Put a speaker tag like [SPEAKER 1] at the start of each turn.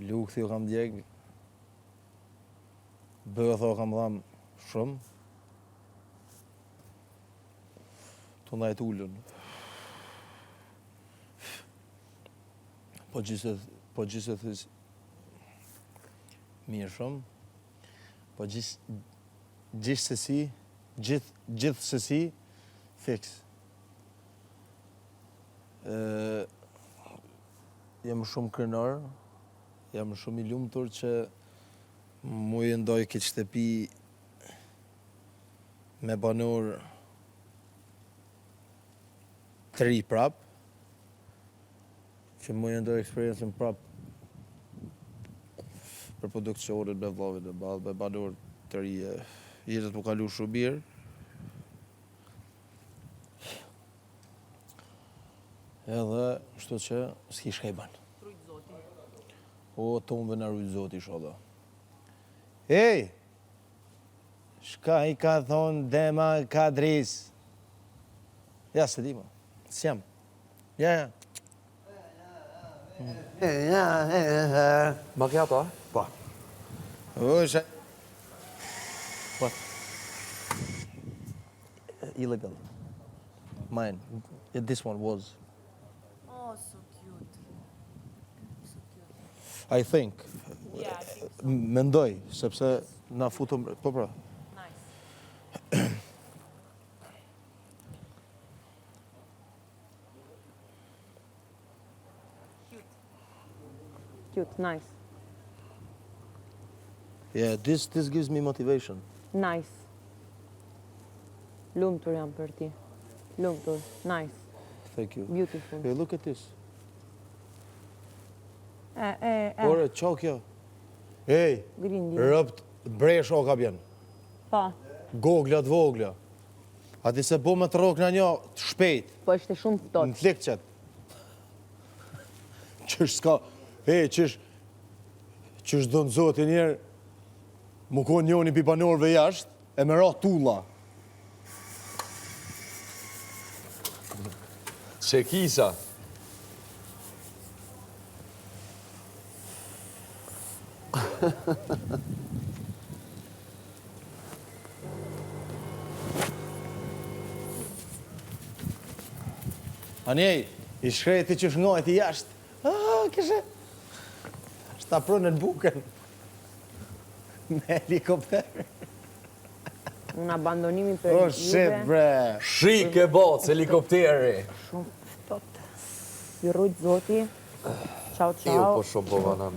[SPEAKER 1] Lukthi o kam djeg. Bëtho kam dham shumë. Të ndajt ullën. Po gjithsesi mirë shumë. Po gjithsesi fiks. Jam shumë krenar, jam shumë i lumtur që mu i ndoj këtë shtëpi me banor të ri prap, që mu i ndoj eksperiencën prap për produksionet me vllavit e ballë, me banor të ri, jetët mu kalu shumë mirë. Edhe, shto që s'ki shka i ban.
[SPEAKER 2] Rujt zoti.
[SPEAKER 1] O, tombe në rujt zoti, shoda. Ej! Shka i ka thonë dema ka dris? Ja, se di ma. S'jam. Ja.
[SPEAKER 3] Macchiato, eh?
[SPEAKER 1] Po. O, shë... What? Illegal. Mine. Yeah, this one was.
[SPEAKER 2] Oh, so cute. So cute.
[SPEAKER 1] I think.
[SPEAKER 2] Yeah, I think so.
[SPEAKER 1] Mendoj, sepse na futëm... Po pra.
[SPEAKER 2] Nice.
[SPEAKER 4] Cute, nice.
[SPEAKER 1] Yeah, this gives me motivation.
[SPEAKER 4] Nice. Lumtur jam për ti. Lumtur, nice.
[SPEAKER 1] Thank you.
[SPEAKER 4] Beautiful.
[SPEAKER 1] Hey, look at this.
[SPEAKER 4] Ore,
[SPEAKER 1] qo kjo? Ej,
[SPEAKER 4] Grindi.
[SPEAKER 1] rëpt bresh o ka bjen.
[SPEAKER 4] Pa,
[SPEAKER 1] Gogla të vogla. A ti se bo me të rok në një të shpejt,
[SPEAKER 4] po ishte shumë
[SPEAKER 1] në
[SPEAKER 4] ftohtë.
[SPEAKER 1] të likqet. Qysh s'ka, qysh dënë zotin njerë, mu konë njoni pi banorëve jashtë, e me ra tulla.
[SPEAKER 3] Çekisa.
[SPEAKER 1] Anej, i shkreti që shngojti jashtë. Kështë... Shta prënën bukën. Me helikopter.
[SPEAKER 4] Unë abandonimi për
[SPEAKER 1] Oh, shit, bre.
[SPEAKER 3] Shik e boc, helikopteri.
[SPEAKER 4] Shumë ftohtë. Ju rujt zoti. Ciao,
[SPEAKER 3] Io
[SPEAKER 4] ciao.
[SPEAKER 3] posso provare.